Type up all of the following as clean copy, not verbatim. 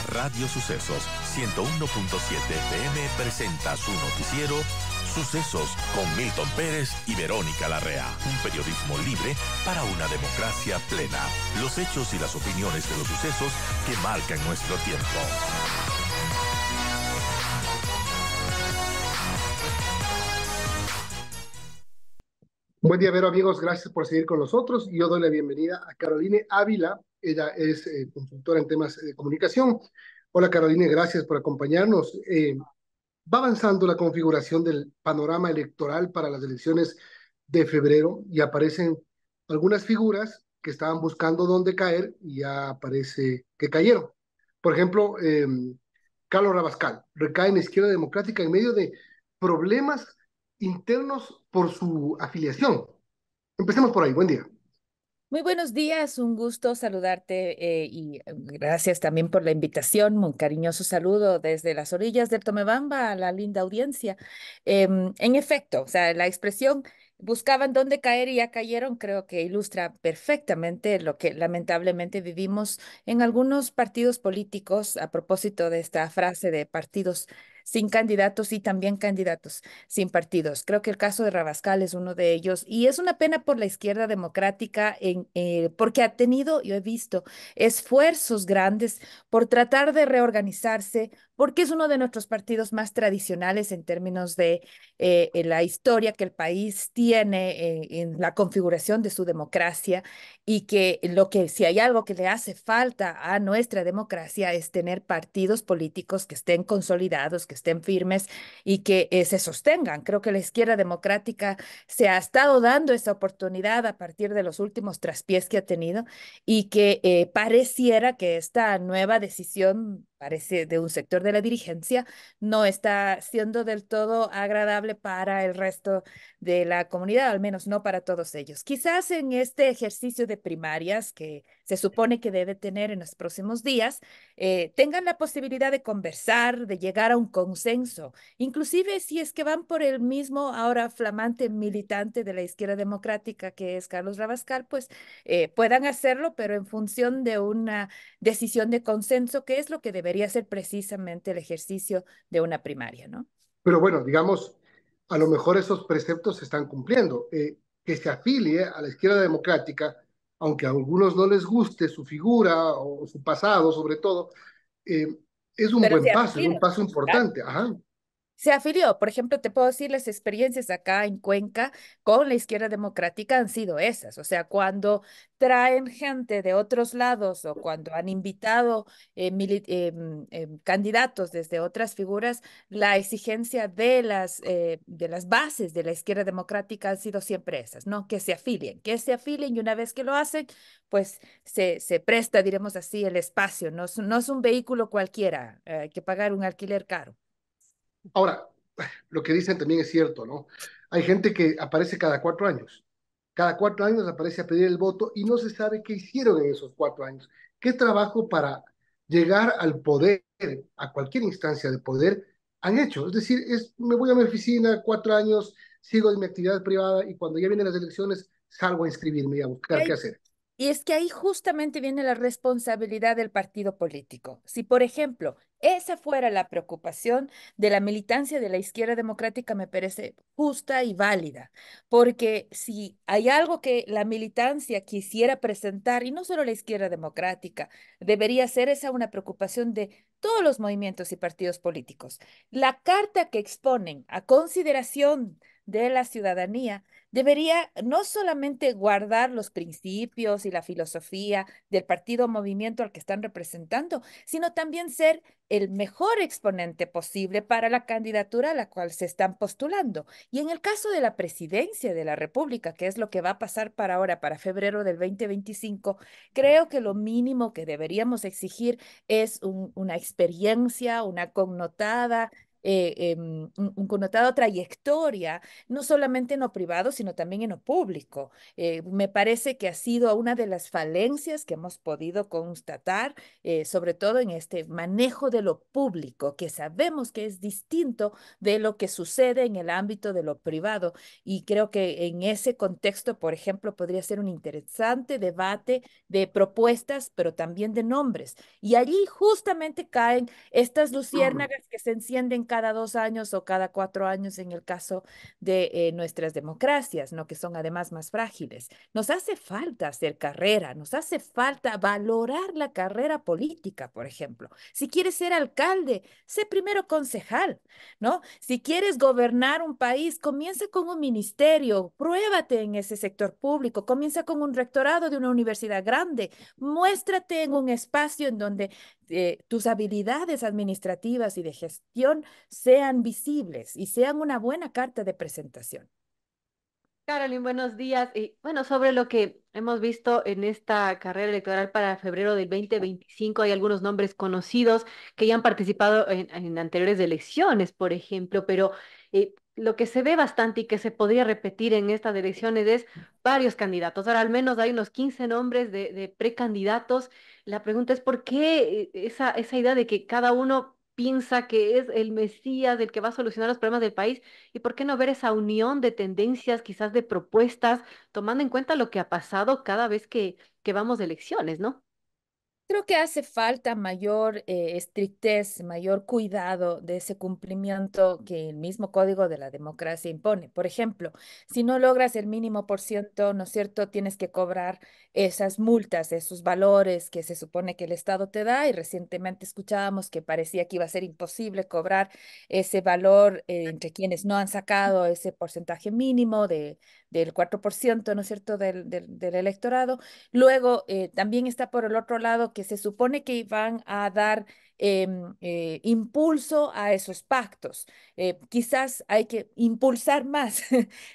Radio Sucesos 101.7 FM presenta su noticiero Sucesos con Milton Pérez y Verónica Larrea. Un periodismo libre para una democracia plena. Los hechos y las opiniones de los sucesos que marcan nuestro tiempo. Buen día, Vero, amigos. Gracias por seguir con nosotros. Y yo doy la bienvenida a Caroline Ávila. Ella es consultora en temas de comunicación. Hola, Caroline, gracias por acompañarnos. Va avanzando la configuración del panorama electoral para las elecciones de febrero y aparecen algunas figuras que estaban buscando dónde caer y ya parece que cayeron. Por ejemplo, Carlos Rabascal recae en la izquierda democrática en medio de problemas internos por su afiliación. Empecemos por ahí. Buen día. Muy buenos días, un gusto saludarte y gracias también por la invitación. Un cariñoso saludo desde las orillas del Tomebamba a la linda audiencia. En efecto, o sea, la expresión buscaban dónde caer y ya cayeron, creo que ilustra perfectamente lo que lamentablemente vivimos en algunos partidos políticos a propósito de esta frase de partidos sin candidatos y también candidatos sin partidos. Creo que el caso de Rabascal es uno de ellos y es una pena por la izquierda democrática porque ha tenido, yo he visto, esfuerzos grandes por tratar de reorganizarse, porque es uno de nuestros partidos más tradicionales en términos de la historia que el país tiene en la configuración de su democracia y que si hay algo que le hace falta a nuestra democracia es tener partidos políticos que estén consolidados, que estén firmes y que se sostengan. Creo que la izquierda democrática se ha estado dando esa oportunidad a partir de los últimos traspiés que ha tenido y que pareciera que esta nueva decisión, parece de un sector de la dirigencia, no está siendo del todo agradable para el resto de la comunidad, al menos no para todos ellos. Quizás en este ejercicio de primarias que se supone que debe tener en los próximos días, tengan la posibilidad de conversar, de llegar a un consenso, inclusive si es que van por el mismo ahora flamante militante de la izquierda democrática que es Carlos Rabascal, pues puedan hacerlo, pero en función de una decisión de consenso, que es lo que debería ser precisamente el ejercicio de una primaria, ¿no? Pero bueno, digamos, a lo mejor esos preceptos se están cumpliendo. Que se afilie a la izquierda democrática, aunque a algunos no les guste su figura o su pasado, sobre todo, eh, es un Pero buen se paso, es un afilian. paso importante. Ajá. Se afilió, por ejemplo, te puedo decir, las experiencias acá en Cuenca con la izquierda democrática han sido esas, o sea, cuando traen gente de otros lados o cuando han invitado candidatos desde otras figuras, la exigencia de las bases de la izquierda democrática han sido siempre esas, ¿no? Que se afilien y una vez que lo hacen, pues se presta, diremos así, el espacio, no es un vehículo cualquiera, hay que pagar un alquiler caro. Ahora, lo que dicen también es cierto, ¿no? Hay gente que aparece cada 4 años. Cada 4 años aparece a pedir el voto y no se sabe qué hicieron en esos 4 años. ¿Qué trabajo para llegar al poder, a cualquier instancia de poder, han hecho? Es decir, me voy a mi oficina 4 años, sigo en mi actividad privada y cuando ya vienen las elecciones salgo a inscribirme y a Y buscar qué ahí hacer. Y es que ahí justamente viene la responsabilidad del partido político. Si, por ejemplo, esa fuera la preocupación de la militancia de la izquierda democrática, me parece justa y válida, porque si hay algo que la militancia quisiera presentar, y no solo la izquierda democrática, debería ser esa una preocupación de todos los movimientos y partidos políticos. La carta que exponen a consideración de la ciudadanía debería no solamente guardar los principios y la filosofía del partido o movimiento al que están representando, sino también ser el mejor exponente posible para la candidatura a la cual se están postulando. Y en el caso de la presidencia de la República, que es lo que va a pasar para ahora, para febrero del 2025, creo que lo mínimo que deberíamos exigir es una experiencia, una connotada un connotado trayectoria, no solamente en lo privado, sino también en lo público. Me parece que ha sido una de las falencias que hemos podido constatar, sobre todo en este manejo de lo público, que sabemos que es distinto de lo que sucede en el ámbito de lo privado. Y creo que en ese contexto, por ejemplo, podría ser un interesante debate de propuestas, pero también de nombres. Y allí justamente caen estas luciérnagas que se encienden cada 2 años o cada 4 años en el caso de nuestras democracias, ¿no? Que son además más frágiles. Nos hace falta hacer carrera, nos hace falta valorar la carrera política, por ejemplo. Si quieres ser alcalde, sé primero concejal, ¿no? Si quieres gobernar un país, comienza con un ministerio, pruébate en ese sector público, comienza con un rectorado de una universidad grande, muéstrate en un espacio en donde tus habilidades administrativas y de gestión sean visibles y sean una buena carta de presentación. Carolyn, buenos días. Y bueno, sobre lo que hemos visto en esta carrera electoral para febrero del 2025, hay algunos nombres conocidos que ya han participado en anteriores elecciones, por ejemplo, pero lo que se ve bastante y que se podría repetir en estas elecciones es varios candidatos. Ahora al menos hay unos 15 nombres de precandidatos. La pregunta es por qué esa idea de que cada uno piensa que es el Mesías, el que va a solucionar los problemas del país. ¿Y por qué no ver esa unión de tendencias, quizás de propuestas, tomando en cuenta lo que ha pasado cada vez que vamos de elecciones, ¿no? Creo que hace falta mayor estrictez, mayor cuidado de ese cumplimiento que el mismo Código de la Democracia impone. Por ejemplo, si no logras el mínimo por ciento, ¿no es cierto?, tienes que cobrar esas multas, esos valores que se supone que el Estado te da. Y recientemente escuchábamos que parecía que iba a ser imposible cobrar ese valor entre quienes no han sacado ese porcentaje mínimo del 4%, ¿no es cierto?, del electorado. Luego, también está por el otro lado que se supone que van a dar impulso a esos pactos. Quizás hay que impulsar más,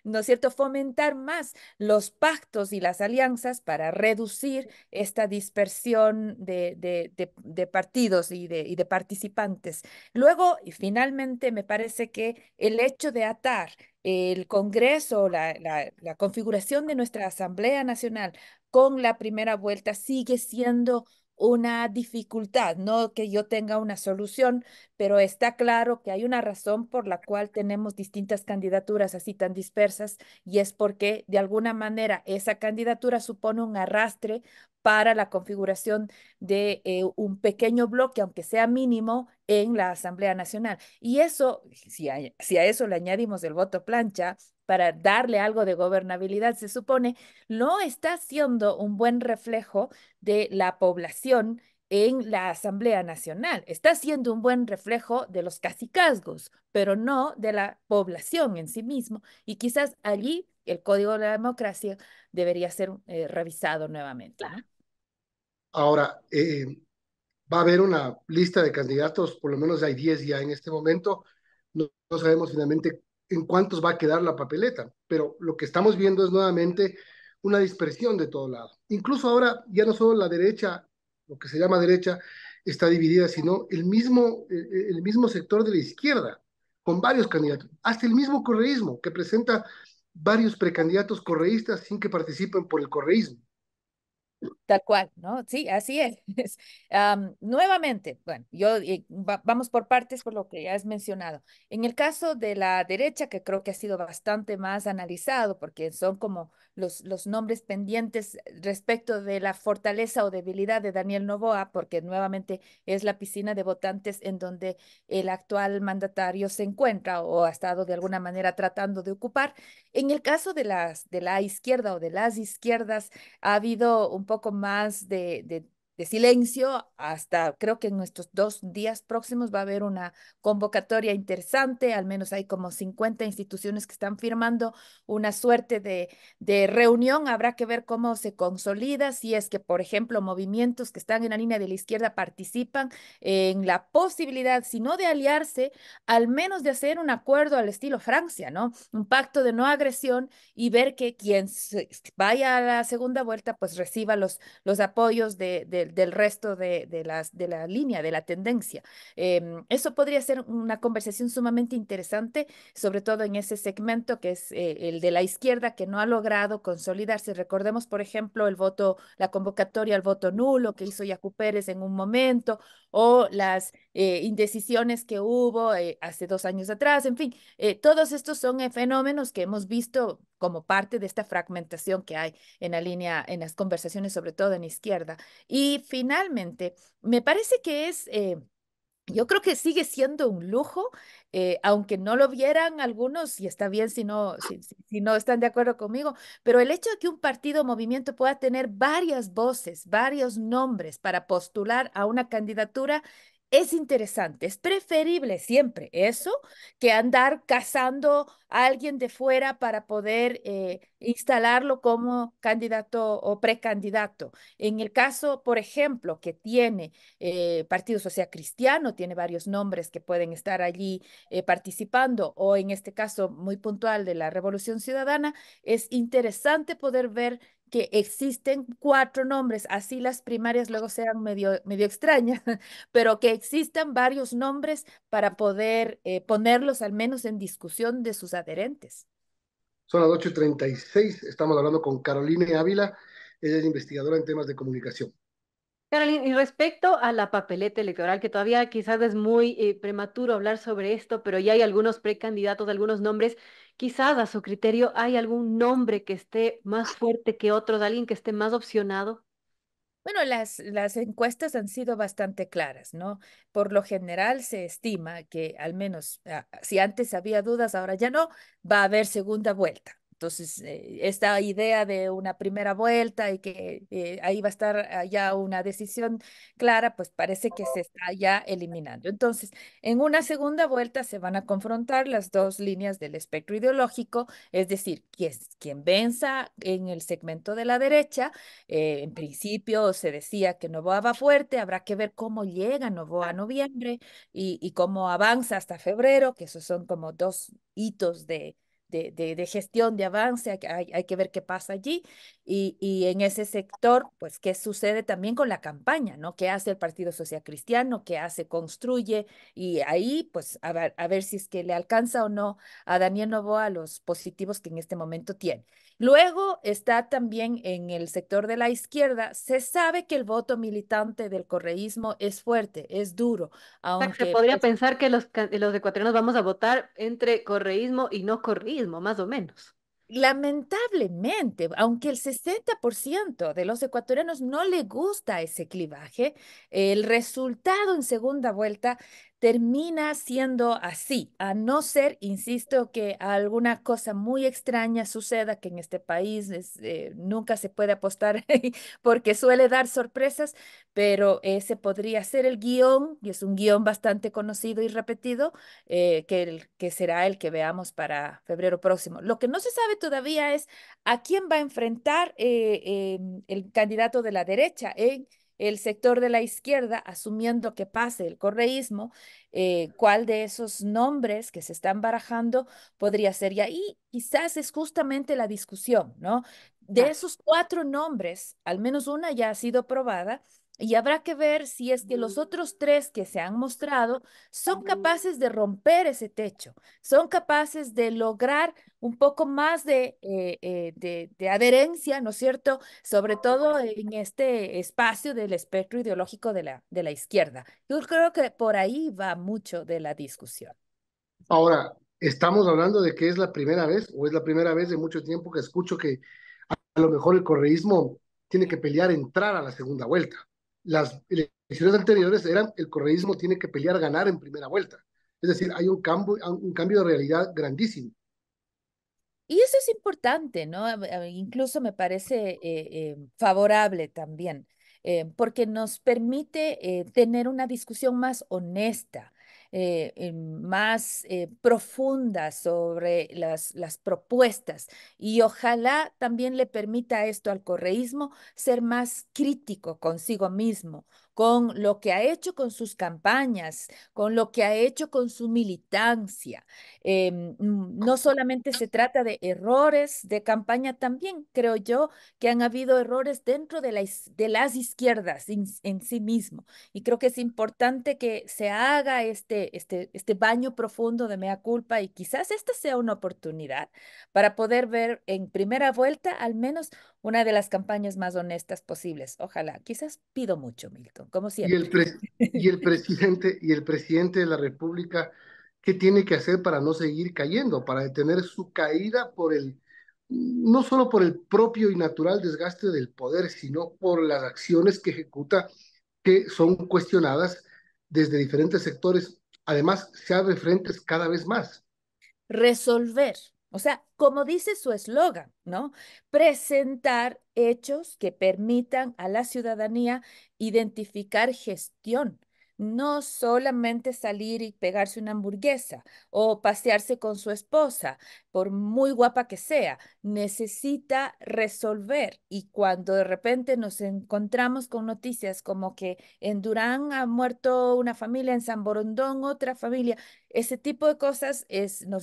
¿no es cierto?, fomentar más los pactos y las alianzas para reducir esta dispersión de partidos y de participantes. Luego, y finalmente, me parece que el hecho de atar el Congreso, la configuración de nuestra Asamblea Nacional con la primera vuelta sigue siendo una dificultad, no que yo tenga una solución, pero está claro que hay una razón por la cual tenemos distintas candidaturas así tan dispersas, y es porque de alguna manera esa candidatura supone un arrastre para la configuración de un pequeño bloque, aunque sea mínimo, en la Asamblea Nacional. Y eso, si a eso le añadimos el voto plancha, para darle algo de gobernabilidad, se supone no está siendo un buen reflejo de la población en la Asamblea Nacional. Está siendo un buen reflejo de los cacicazgos, pero no de la población en sí mismo. Y quizás allí el Código de la Democracia debería ser revisado nuevamente, ¿no? Ahora, va a haber una lista de candidatos, por lo menos hay 10 ya en este momento. No sabemos finalmente en cuántos va a quedar la papeleta, pero lo que estamos viendo es nuevamente una dispersión de todo lado. Incluso ahora ya no solo la derecha, lo que se llama derecha, está dividida, sino el mismo sector de la izquierda, con varios candidatos, hasta el mismo correísmo, que presenta varios precandidatos correístas sin que participen por el correísmo. Tal cual, ¿no? Sí, así es. Nuevamente, bueno, yo vamos por partes por lo que ya has mencionado. En el caso de la derecha, que creo que ha sido bastante más analizado, porque son como los nombres pendientes respecto de la fortaleza o debilidad de Daniel Noboa, porque nuevamente es la piscina de votantes en donde el actual mandatario se encuentra o ha estado de alguna manera tratando de ocupar. En el caso de la izquierda o de las izquierdas, ha habido un poco más de silencio. Hasta creo que en nuestros 2 días próximos va a haber una convocatoria interesante. Al menos hay como 50 instituciones que están firmando una suerte de reunión. Habrá que ver cómo se consolida, si es que, por ejemplo, movimientos que están en la línea de la izquierda participan en la posibilidad, si no de aliarse, al menos de hacer un acuerdo al estilo Francia, ¿no? Un pacto de no agresión, y ver que quien vaya a la segunda vuelta pues reciba los apoyos del resto de la línea, de la tendencia. Eso podría ser una conversación sumamente interesante, sobre todo en ese segmento que es el de la izquierda, que no ha logrado consolidarse. Recordemos, por ejemplo, el voto, la convocatoria al voto nulo que hizo Yacu Pérez en un momento, o las indecisiones que hubo hace 2 años atrás. En fin, todos estos son fenómenos que hemos visto como parte de esta fragmentación que hay en la línea, en las conversaciones, sobre todo en izquierda. Y finalmente, me parece que yo creo que sigue siendo un lujo, aunque no lo vieran algunos, y está bien si no están de acuerdo conmigo, pero el hecho de que un partido o movimiento pueda tener varias voces, varios nombres para postular a una candidatura es interesante. Es preferible siempre eso que andar cazando a alguien de fuera para poder instalarlo como candidato o precandidato. En el caso, por ejemplo, que tiene Partido Social Cristiano, tiene varios nombres que pueden estar allí participando, o en este caso muy puntual de la Revolución Ciudadana, es interesante poder ver que existen 4 nombres, así las primarias luego sean medio extrañas, pero que existan varios nombres para poder ponerlos al menos en discusión de sus adherentes. Son las 8:36. Estamos hablando con Caroline Ávila. Ella es investigadora en temas de comunicación. Carolina, y respecto a la papeleta electoral, que todavía quizás es muy prematuro hablar sobre esto, pero ya hay algunos precandidatos, algunos nombres, quizás a su criterio hay algún nombre que esté más fuerte que otros, alguien que esté más opcionado. Bueno, las encuestas han sido bastante claras, ¿no? Por lo general se estima que al menos, si antes había dudas, ahora ya no, va a haber segunda vuelta. Entonces, esta idea de una primera vuelta y que ahí va a estar ya una decisión clara, pues parece que se está ya eliminando. Entonces, en una segunda vuelta se van a confrontar las dos líneas del espectro ideológico, es decir, quien venza en el segmento de la derecha. En principio se decía que Novoa va fuerte, habrá que ver cómo llega Novoa a noviembre y cómo avanza hasta febrero, que esos son como 2 hitos de gestión, de avance, hay que ver qué pasa allí. Y en ese sector, pues, qué sucede también con la campaña, ¿no? ¿Qué hace el Partido Social Cristiano? ¿Qué hace? Construye. Y ahí, pues, a ver si es que le alcanza o no a Daniel Novoa los positivos que en este momento tiene. Luego está también en el sector de la izquierda, se sabe que el voto militante del correísmo es fuerte, es duro, O sea, que se aunque podría pues, pensar que los ecuatorianos vamos a votar entre correísmo y no correísmo, más o menos. lamentablemente, aunque el 60% de los ecuatorianos no le gusta ese clivaje, el resultado en segunda vuelta termina siendo así, a no ser, insisto, que alguna cosa muy extraña suceda, que en este país nunca se puede apostar porque suele dar sorpresas, pero ese podría ser el guión, y es un guión bastante conocido y repetido, que será el que veamos para febrero próximo. Lo que no se sabe todavía es a quién va a enfrentar el candidato de la derecha en el sector de la izquierda, asumiendo que pase el correísmo, cuál de esos nombres que se están barajando podría ser. Y ahí quizás es justamente la discusión, ¿no? De Claro. esos 4 nombres, al menos una ya ha sido probada. Y habrá que ver si es que los otros 3 que se han mostrado son capaces de romper ese techo, son capaces de lograr un poco más de adherencia, ¿no es cierto? Sobre todo en este espacio del espectro ideológico de la izquierda. Yo creo que por ahí va mucho de la discusión. Ahora, estamos hablando de que es la primera vez, o es la primera vez de mucho tiempo que escucho que a lo mejor el correísmo tiene que pelear entrar a la segunda vuelta. Las elecciones anteriores eran el correísmo tiene que pelear ganar en primera vuelta. Es decir, hay un cambio de realidad grandísimo. Y eso es importante, ¿no? Incluso me parece favorable también, porque nos permite tener una discusión más honesta. más profunda sobre las propuestas. Y ojalá también le permita esto al correísmo ser más crítico consigo mismo, con lo que ha hecho con sus campañas, con lo que ha hecho con su militancia. No solamente se trata de errores de campaña, también creo yo que han habido errores dentro de las izquierdas en sí mismo. Y creo que es importante que se haga este baño profundo de mea culpa y quizás esta sea una oportunidad para poder ver en primera vuelta al menos una de las campañas más honestas posibles. Ojalá, quizás pido mucho, Milton, como Y el, siempre. pre- y el presidente de la República, ¿qué tiene que hacer para no seguir cayendo, para detener su caída no solo por el propio y natural desgaste del poder, sino por las acciones que ejecuta que son cuestionadas desde diferentes sectores? Además, se abre frentes cada vez más. Resolver. O sea, como dice su eslogan, ¿no? Presentar hechos que permitan a la ciudadanía identificar gestión, no solamente salir y pegarse una hamburguesa o pasearse con su esposa, por muy guapa que sea, necesita resolver. Y cuando de repente nos encontramos con noticias como que en Durán ha muerto una familia, en San Borondón otra familia, ese tipo de cosas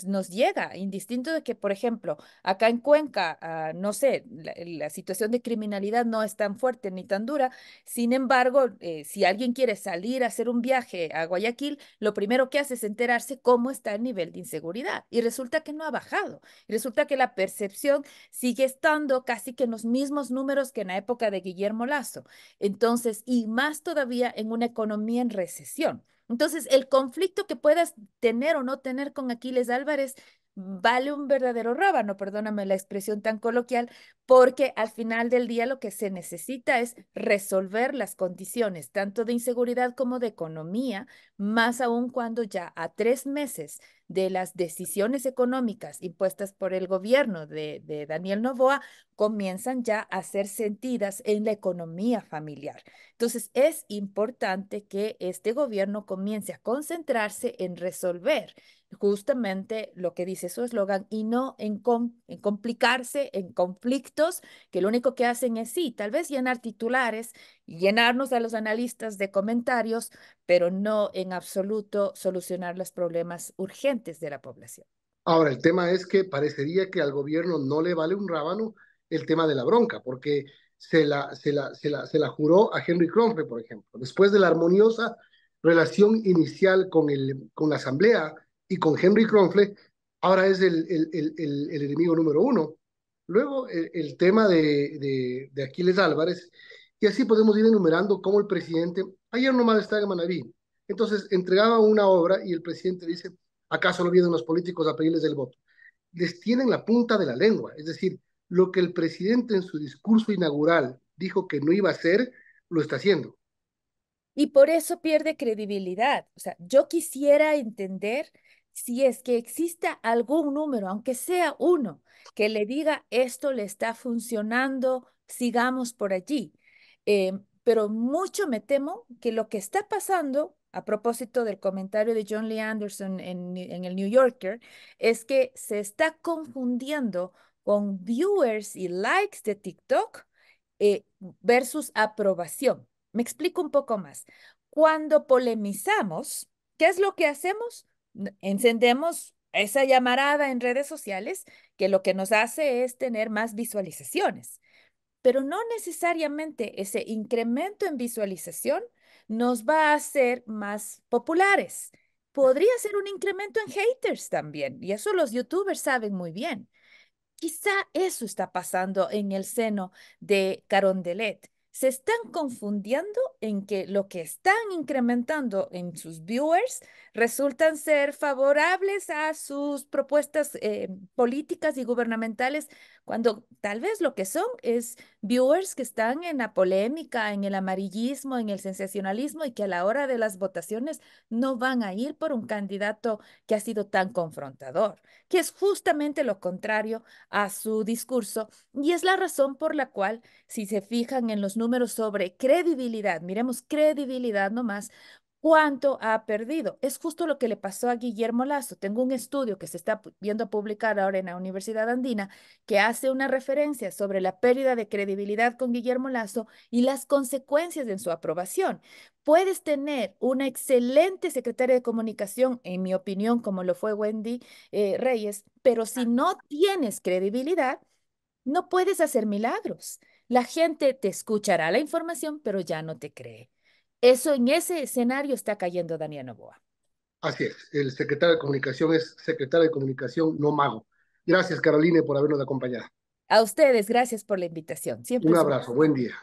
nos llega, indistinto de que, por ejemplo, acá en Cuenca, no sé, la situación de criminalidad no es tan fuerte ni tan dura. Sin embargo, si alguien quiere salir a hacer un viaje a Guayaquil, lo primero que hace es enterarse cómo está el nivel de inseguridad. Y resulta que no ha bajado. Y resulta que la percepción sigue estando casi que en los mismos números que en la época de Guillermo Lazo. Entonces, y más todavía en una economía en recesión. Entonces, el conflicto que puedas tener o no tener con Aquiles Álvarez vale un verdadero rábano, perdóname la expresión tan coloquial, porque al final del día lo que se necesita es resolver las condiciones, tanto de inseguridad como de economía, más aún cuando ya a 3 meses de las decisiones económicas impuestas por el gobierno de Daniel Noboa comienzan ya a ser sentidas en la economía familiar. Entonces, es importante que este gobierno comience a concentrarse en resolver justamente lo que dice su eslogan y no en complicarse en conflictos que lo único que hacen es, sí, tal vez llenar titulares, llenarnos a los analistas de comentarios, pero no en absoluto solucionar los problemas urgentes de la población. Ahora, el tema es que parecería que al gobierno no le vale un rábano el tema de la bronca, porque se la juró a Henry Kronfe, por ejemplo. Después de la armoniosa relación inicial con la Asamblea y con Henry Kronfe, ahora es el enemigo número uno. Luego, el tema de Aquiles Álvarez, y así podemos ir enumerando cómo el presidente, ayer nomás estaba en Manaví, entonces entregaba una obra y el presidente dice, ¿acaso no vienen los políticos a pedirles el voto? Les tienen la punta de la lengua, es decir, lo que el presidente en su discurso inaugural dijo que no iba a hacer, lo está haciendo. Y por eso pierde credibilidad. O sea, yo quisiera entender si es que exista algún número, aunque sea uno, que le diga esto le está funcionando, sigamos por allí. Pero mucho me temo que lo que está pasando, a propósito del comentario de John Lee Anderson en el New Yorker, es que se está confundiendo con viewers y likes de TikTok versus aprobación. Me explico un poco más. Cuando polemizamos, ¿qué es lo que hacemos? Encendemos esa llamarada en redes sociales que lo que nos hace es tener más visualizaciones, pero no necesariamente ese incremento en visualización nos va a hacer más populares. Podría ser un incremento en haters también, y eso los youtubers saben muy bien. Quizá eso está pasando en el seno de Carondelet. Se están confundiendo en que lo que están incrementando en sus viewers resultan ser favorables a sus propuestas políticas y gubernamentales, cuando tal vez lo que son es viewers que están en la polémica, en el amarillismo, en el sensacionalismo y que a la hora de las votaciones no van a ir por un candidato que ha sido tan confrontador, que es justamente lo contrario a su discurso y es la razón por la cual, si se fijan en los números sobre credibilidad, miremos credibilidad nomás, ¿Cuánto ha perdido? Es justo lo que le pasó a Guillermo Lazo. Tengo un estudio que se está viendo publicar ahora en la Universidad Andina que hace una referencia sobre la pérdida de credibilidad con Guillermo Lazo y las consecuencias en su aprobación. Puedes tener una excelente secretaria de comunicación, en mi opinión, como lo fue Wendy Reyes, pero si no tienes credibilidad, no puedes hacer milagros. La gente te escuchará la información, pero ya no te cree. Eso en ese escenario está cayendo Daniel Noboa. Así es, el secretario de comunicación es secretario de comunicación, no mago. Gracias, Caroline, por habernos acompañado. A ustedes, gracias por la invitación. Siempre Un es un abrazo, buen día.